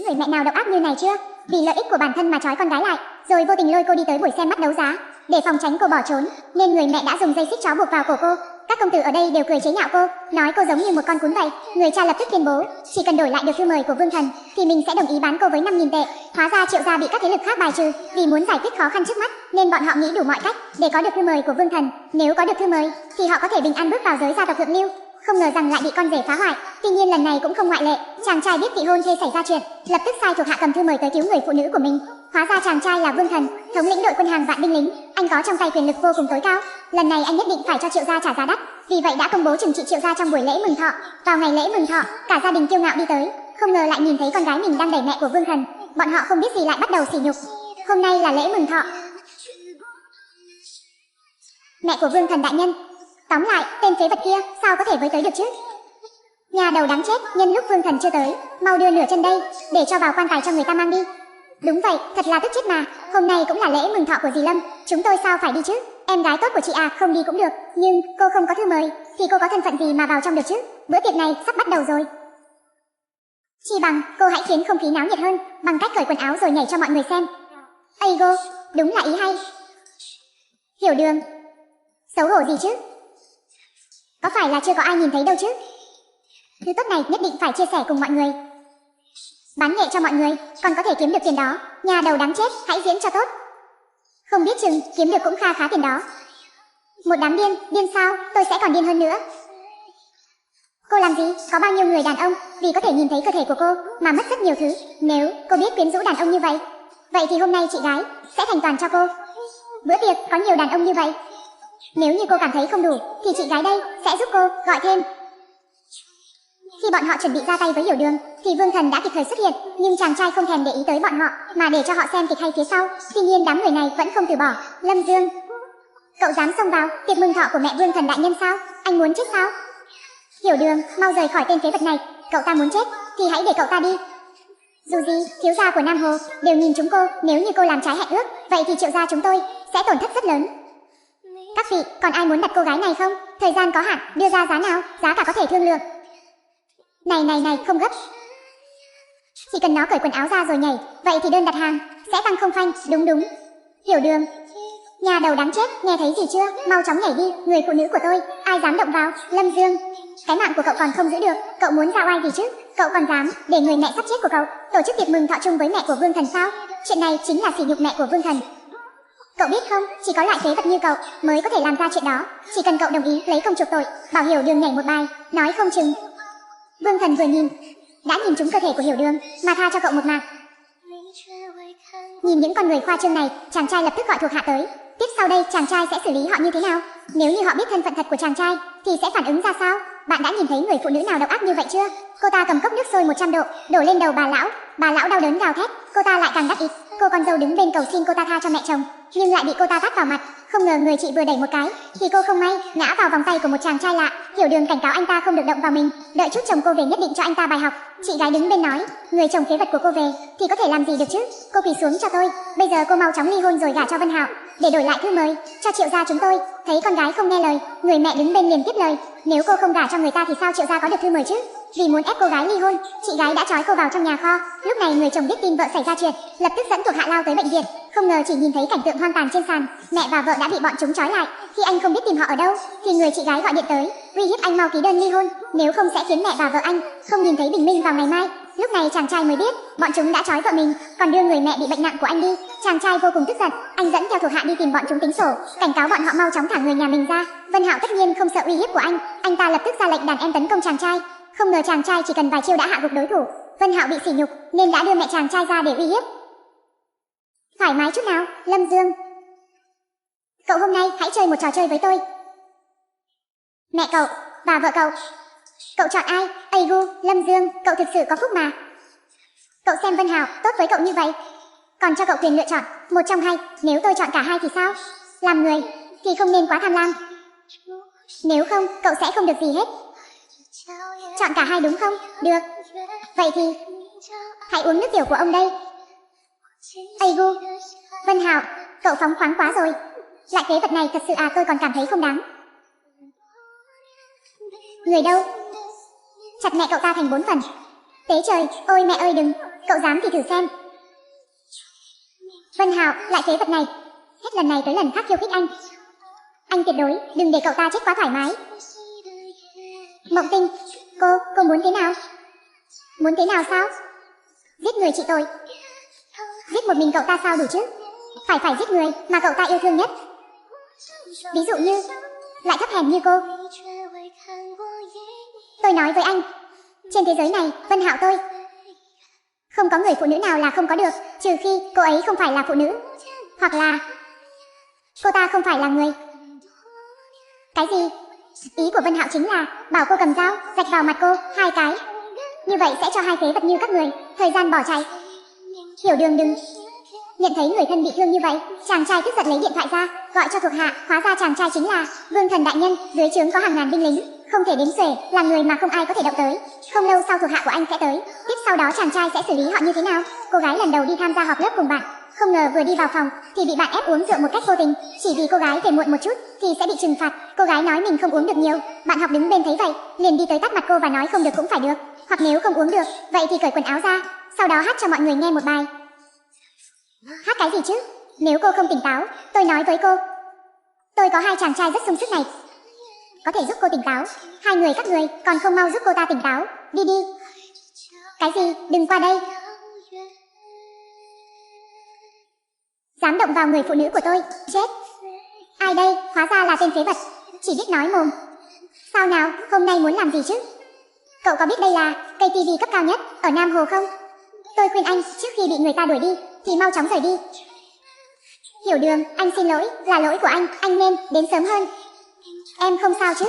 người mẹ nào độc ác như này chưa? Vì lợi ích của bản thân mà trói con gái lại, rồi vô tình lôi cô đi tới buổi xem mắt đấu giá. Để phòng tránh cô bỏ trốn, nên người mẹ đã dùng dây xích trói buộc vào cổ cô. Các công tử ở đây đều cười chế nhạo cô, nói cô giống như một con cún vậy. Người cha lập tức tuyên bố, chỉ cần đổi lại được thư mời của Vương Thần, thì mình sẽ đồng ý bán cô với 5.000 tệ. Hóa ra Triệu gia bị các thế lực khác bài trừ, vì muốn giải quyết khó khăn trước mắt, nên bọn họ nghĩ đủ mọi cách để có được thư mời của Vương Thần. Nếu có được thư mời, thì họ có thể bình an bước vào giới gia tộc thượng lưu. Không ngờ rằng lại bị con rể phá hoại. Tuy nhiên lần này cũng không ngoại lệ. Chàng trai biết vị hôn thê xảy ra chuyện, lập tức sai thuộc hạ cầm thư mời tới cứu người phụ nữ của mình. Hóa ra chàng trai là Vương Thần, thống lĩnh đội quân hàng vạn binh lính. Anh có trong tay quyền lực vô cùng tối cao. Lần này anh nhất định phải cho Triệu gia trả giá đắt. Vì vậy đã công bố trừng trị Triệu gia trong buổi lễ mừng thọ. Vào ngày lễ mừng thọ, cả gia đình kiêu ngạo đi tới, không ngờ lại nhìn thấy con gái mình đang đẩy mẹ của Vương Thần. Bọn họ không biết gì lại bắt đầu sỉ nhục. Hôm nay là lễ mừng thọ. Mẹ của Vương Thần đại nhân. Tóm lại, tên phế vật kia sao có thể với tới được chứ? Nhà đầu đáng chết, nhân lúc Vương Thần chưa tới, mau đưa nửa chân đây, để cho vào quan tài cho người ta mang đi. Đúng vậy, thật là tức chết mà. Hôm nay cũng là lễ mừng thọ của dì Lâm, chúng tôi sao phải đi chứ? Em gái tốt của chị à, không đi cũng được. Nhưng cô không có thư mời, thì cô có thân phận gì mà vào trong được chứ? Bữa tiệc này sắp bắt đầu rồi. Chi bằng cô hãy khiến không khí náo nhiệt hơn bằng cách cởi quần áo rồi nhảy cho mọi người xem. Ây gô, đúng là ý hay. Hiểu Đường, xấu hổ gì chứ? Có phải là chưa có ai nhìn thấy đâu chứ? Thứ tốt này nhất định phải chia sẻ cùng mọi người. Bán nhẹ cho mọi người, còn có thể kiếm được tiền đó. Nhà đầu đáng chết, hãy diễn cho tốt. Không biết chừng kiếm được cũng kha khá tiền đó. Một đám điên, điên sao? Tôi sẽ còn điên hơn nữa. Cô làm gì? Có bao nhiêu người đàn ông vì có thể nhìn thấy cơ thể của cô mà mất rất nhiều thứ. Nếu cô biết quyến rũ đàn ông như vậy, vậy thì hôm nay chị gái sẽ thành toàn cho cô. Bữa tiệc có nhiều đàn ông như vậy. Nếu như cô cảm thấy không đủ, thì chị gái đây sẽ giúp cô gọi thêm. Khi bọn họ chuẩn bị ra tay với Hiểu Đường, thì Vương Thần đã kịp thời xuất hiện, nhưng chàng trai không thèm để ý tới bọn họ, mà để cho họ xem kịch hay phía sau. Tuy nhiên đám người này vẫn không từ bỏ. Lâm Dương, cậu dám xông vào tiệc mừng thọ của mẹ Vương Thần đại nhân sao? Anh muốn chết sao? Hiểu Đường, mau rời khỏi tên phế vật này. Cậu ta muốn chết thì hãy để cậu ta đi. Dù gì, thiếu gia của Nam Hồ đều nhìn chúng cô. Nếu như cô làm trái hẹn ước, vậy thì Triệu gia chúng tôi sẽ tổn thất rất lớn. Các vị, còn ai muốn đặt cô gái này không? Thời gian có hạn, đưa ra giá nào? Giá cả có thể thương lượng. Này, không gấp. Chỉ cần nó cởi quần áo ra rồi nhảy, vậy thì đơn đặt hàng sẽ tăng không phanh. Đúng. Hiểu Đường, nhà đầu đáng chết, nghe thấy gì chưa? Mau chóng nhảy đi, người phụ nữ của tôi, ai dám động vào? Lâm Dương, cái mạng của cậu còn không giữ được, cậu muốn giao ai gì chứ? Cậu còn dám để người mẹ sắp chết của cậu tổ chức tiệc mừng thọ chung với mẹ của Vương Thần sao? Chuyện này chính là sỉ nhục mẹ của Vương Thần. Cậu biết không, chỉ có loại phế vật như cậu mới có thể làm ra chuyện đó. Chỉ cần cậu đồng ý lấy công chuộc tội, bảo Hiểu Đường nhảy một bài, nói không chừng. Vương Thần vừa nhìn, đã nhìn trúng cơ thể của Hiểu Đường mà tha cho cậu một mạng. Nhìn những con người khoa trương này, chàng trai lập tức gọi thuộc hạ tới. Tiếp sau đây chàng trai sẽ xử lý họ như thế nào? Nếu như họ biết thân phận thật của chàng trai, thì sẽ phản ứng ra sao? Bạn đã nhìn thấy người phụ nữ nào độc ác như vậy chưa? Cô ta cầm cốc nước sôi 100 độ, đổ lên đầu bà lão đau đớn gào thét. Cô ta lại càng đắc ý. Cô con dâu đứng bên cầu xin cô ta tha cho mẹ chồng, nhưng lại bị cô ta tát vào mặt. Không ngờ người chị vừa đẩy một cái, thì cô không may ngã vào vòng tay của một chàng trai lạ. Hiểu Đường cảnh cáo anh ta không được động vào mình, đợi chút chồng cô về nhất định cho anh ta bài học. Chị gái đứng bên nói, người chồng phế vật của cô về thì có thể làm gì được chứ? Cô quỳ xuống cho tôi, bây giờ cô mau chóng ly hôn rồi gả cho Vân Hạo, để đổi lại thư mời cho Triệu gia chúng tôi. Thấy con gái không nghe lời, người mẹ đứng bên liền tiếp lời, nếu cô không gả cho người ta thì sao Triệu gia có được thư mời chứ? Vì muốn ép cô gái ly hôn, chị gái đã trói cô vào trong nhà kho. Lúc này người chồng biết tin vợ xảy ra chuyện, lập tức dẫn thuộc hạ lao tới bệnh viện. Không ngờ chỉ nhìn thấy cảnh tượng hoang tàn trên sàn, mẹ và vợ đã bị bọn chúng trói lại. Khi anh không biết tìm họ ở đâu, thì người chị gái gọi điện tới, uy hiếp anh mau ký đơn ly hôn, nếu không sẽ khiến mẹ và vợ anh không nhìn thấy bình minh vào ngày mai. Lúc này chàng trai mới biết, bọn chúng đã trói vợ mình, còn đưa người mẹ bị bệnh nặng của anh đi. Chàng trai vô cùng tức giận, anh dẫn theo thuộc hạ đi tìm bọn chúng tính sổ, cảnh cáo bọn họ mau chóng thả người nhà mình ra. Vân Hạo tất nhiên không sợ uy hiếp của anh ta lập tức ra lệnh đàn em tấn công chàng trai. Không ngờ chàng trai chỉ cần vài chiêu đã hạ gục đối thủ. Vân Hạo bị sỉ nhục nên đã đưa mẹ chàng trai ra để uy hiếp. Thoải mái chút nào, Lâm Dương. Cậu hôm nay hãy chơi một trò chơi với tôi. Mẹ cậu và vợ cậu, cậu chọn ai? Ây gu, Lâm Dương, cậu thực sự có phúc mà. Cậu xem Vân Hạo tốt với cậu như vậy, còn cho cậu quyền lựa chọn một trong hai. Nếu tôi chọn cả hai thì sao? Làm người thì không nên quá tham lam, nếu không cậu sẽ không được gì hết. Chọn cả hai đúng không? Được. Vậy thì hãy uống nước tiểu của ông đây. Ây gu, Vân Hạo, cậu phóng khoáng quá rồi. Loại phế vật này thật sự tôi còn cảm thấy không đáng. Người đâu? Chặt mẹ cậu ta thành 4 phần. Tế trời, ôi mẹ ơi đừng. cậu dám thì thử xem. Vân Hạo, lại phế vật này. Hết lần này tới lần khác khiêu khích anh. Anh tuyệt đối đừng để cậu ta chết quá thoải mái. Mộng Tinh, cô muốn thế nào? Muốn thế nào sao? Giết người trị tội. Giết một mình cậu ta sao đủ chứ? Phải giết người mà cậu ta yêu thương nhất. Ví dụ như, lại thấp hèn như cô. Tôi nói với anh, trên thế giới này, Vân Hạo tôi, không có người phụ nữ nào là không có được, trừ khi cô ấy không phải là phụ nữ. Hoặc là cô ta không phải là người. Cái gì? Ý của Vân Hạo chính là bảo cô cầm dao, rạch vào mặt cô 2 cái. Như vậy sẽ cho hai phế vật như các người thời gian bỏ chạy. Hiểu Đường đừng. Nhận thấy người thân bị thương như vậy, chàng trai tức giận lấy điện thoại ra, gọi cho thuộc hạ, hóa ra chàng trai chính là Vương Thần đại nhân, dưới trướng có hàng ngàn binh lính, không thể đếm xuể, là người mà không ai có thể động tới. Không lâu sau thuộc hạ của anh sẽ tới, tiếp sau đó chàng trai sẽ xử lý họ như thế nào? Cô gái lần đầu đi tham gia họp lớp cùng bạn, không ngờ vừa đi vào phòng thì bị bạn ép uống rượu một cách vô tình, chỉ vì cô gái về muộn một chút thì sẽ bị trừng phạt. Cô gái nói mình không uống được nhiều, bạn học đứng bên thấy vậy, liền đi tới tát mặt cô và nói không được cũng phải được, hoặc nếu không uống được, vậy thì cởi quần áo ra, sau đó hát cho mọi người nghe một bài. Hát cái gì chứ? Nếu cô không tỉnh táo, tôi nói với cô, tôi có 2 chàng trai rất sung sức này, có thể giúp cô tỉnh táo. 2 người các người còn không mau giúp cô ta tỉnh táo, đi. Cái gì? Đừng qua đây. Dám động vào người phụ nữ của tôi, chết. Ai đây? Hóa ra là tên phế vật, chỉ biết nói mồm. Sao nào, hôm nay muốn làm gì chứ? Cậu có biết đây là cây TV cấp cao nhất ở Nam Hồ không? Tôi khuyên anh trước khi bị người ta đuổi đi thì mau chóng rời đi. Hiểu Đường, anh xin lỗi, là lỗi của anh nên đến sớm hơn. Em không sao chứ?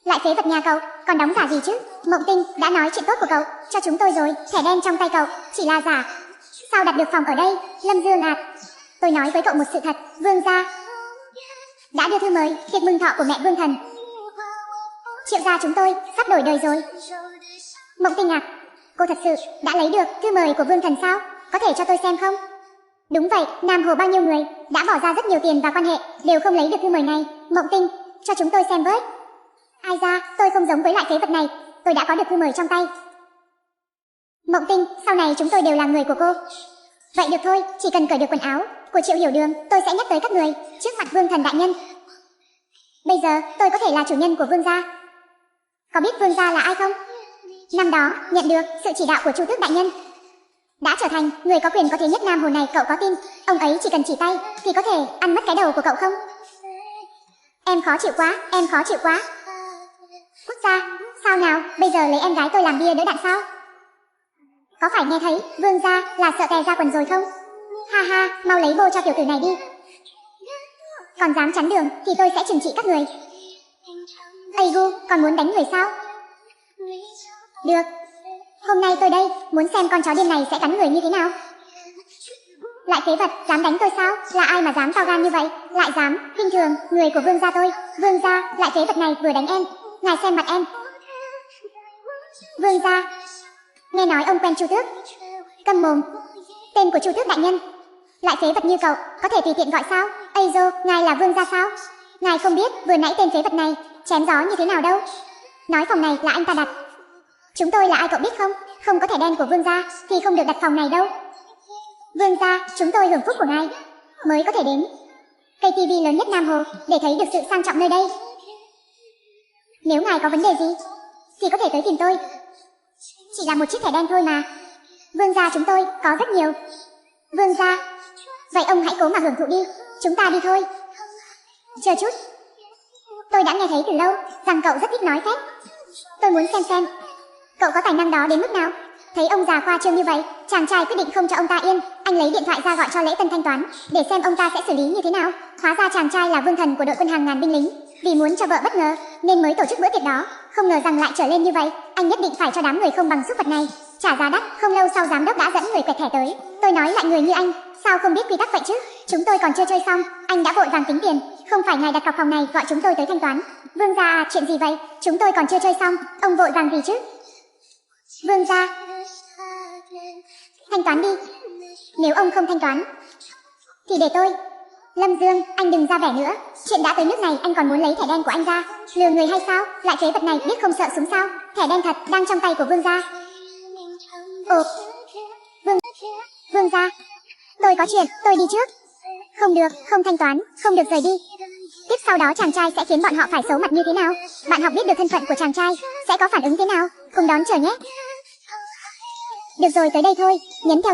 Lại phế vật nhà cậu, còn đóng giả gì chứ? Mộng Tinh đã nói chuyện tốt của cậu cho chúng tôi rồi, thẻ đen trong tay cậu chỉ là giả. Sao đặt được phòng ở đây? Lâm Dương à, tôi nói với cậu một sự thật, Vương gia đã đưa thư mời tiệc mừng thọ của mẹ Vương Thần. Triệu gia chúng tôi sắp đổi đời rồi. Mộng Tinh à, cô thật sự đã lấy được thư mời của Vương Thần sao? Có thể cho tôi xem không? Đúng vậy, Nam Hồ bao nhiêu người đã bỏ ra rất nhiều tiền và quan hệ đều không lấy được thư mời này. Mộng Tinh, cho chúng tôi xem với. Ai ra, tôi không giống với loại phế vật này, tôi đã có được thư mời trong tay. Mộng Tinh, sau này chúng tôi đều là người của cô. Vậy được thôi, chỉ cần cởi được quần áo của Triệu Hiểu Đường, tôi sẽ nhắc tới các người trước mặt Vương Thần đại nhân. Bây giờ tôi có thể là chủ nhân của Vương gia. Có biết Vương gia là ai không? Năm đó nhận được sự chỉ đạo của Chu Tước đại nhân, đã trở thành người có quyền có thế nhất Nam Hồ này. Cậu có tin ông ấy chỉ cần chỉ tay thì có thể ăn mất cái đầu của cậu không? Em khó chịu quá, em khó chịu quá. Quốc gia, sao nào, bây giờ lấy em gái tôi làm bia đỡ đạn sao? Có phải nghe thấy Vương gia là sợ tè ra quần rồi không? Ha ha, mau lấy bô cho tiểu tử này đi. Còn dám chắn đường thì tôi sẽ trừng trị các người. Ây gu, còn muốn đánh người sao? Được, hôm nay tôi đây muốn xem con chó điên này sẽ cắn người như thế nào. Lại phế vật, dám đánh tôi sao? Là ai mà dám to gan như vậy? Lại dám khinh thường người của Vương gia tôi. Vương gia, lại phế vật này vừa đánh em, ngài xem mặt em. Vương gia, nghe nói ông quen Chu Tước. Câm mồm, tên của Chu Tước đại nhân. Lại phế vật như cậu có thể tùy tiện gọi sao? Ây dô, ngài là Vương gia sao? Ngài không biết vừa nãy tên phế vật này chém gió như thế nào đâu. Nói phòng này là anh ta đặt. Chúng tôi là ai cậu biết không? Không có thẻ đen của Vương gia thì không được đặt phòng này đâu. Vương gia, chúng tôi hưởng phúc của ngài mới có thể đến cây TV lớn nhất Nam Hồ để thấy được sự sang trọng nơi đây. Nếu ngài có vấn đề gì thì có thể tới tìm tôi. Chỉ là một chiếc thẻ đen thôi mà. Vương gia chúng tôi có rất nhiều. Vương gia, vậy ông hãy cố mà hưởng thụ đi. Chúng ta đi thôi. Chờ chút, tôi đã nghe thấy từ lâu rằng cậu rất thích nói phép. Tôi muốn xem cậu có tài năng đó đến mức nào. Thấy ông già khoa trương như vậy, chàng trai quyết định không cho ông ta yên. Anh lấy điện thoại ra gọi cho Lễ Tân thanh toán để xem ông ta sẽ xử lý như thế nào. Hóa ra chàng trai là Vương Thần của đội quân hàng ngàn binh lính. Vì muốn cho vợ bất ngờ nên mới tổ chức bữa tiệc đó. Không ngờ rằng lại trở lên như vậy. Anh nhất định phải cho đám người không bằng súc vật này trả giá đắt. Không lâu sau giám đốc đã dẫn người quẹt thẻ tới. Tôi nói lại người như anh sao không biết quy tắc vậy chứ? Chúng tôi còn chưa chơi xong, anh đã vội vàng tính tiền. Không phải ngài đặt cọc phòng này gọi chúng tôi tới thanh toán. Vương gia à, chuyện gì vậy? Chúng tôi còn chưa chơi xong, ông vội vàng gì chứ? Vương gia, thanh toán đi. Nếu ông không thanh toán thì để tôi. Lâm Dương, anh đừng ra vẻ nữa. Chuyện đã tới nước này anh còn muốn lấy thẻ đen của anh ra lừa người hay sao? Lại phế vật này biết không sợ súng sao? Thẻ đen thật đang trong tay của Vương gia. Ồ, Vương gia, tôi có chuyện, tôi đi trước. Không được, không thanh toán, không được rời đi. Tiếp sau đó chàng trai sẽ khiến bọn họ phải xấu mặt như thế nào? Bạn học biết được thân phận của chàng trai sẽ có phản ứng thế nào? Cùng đón chờ nhé. Được rồi, tới đây thôi, nhấn theo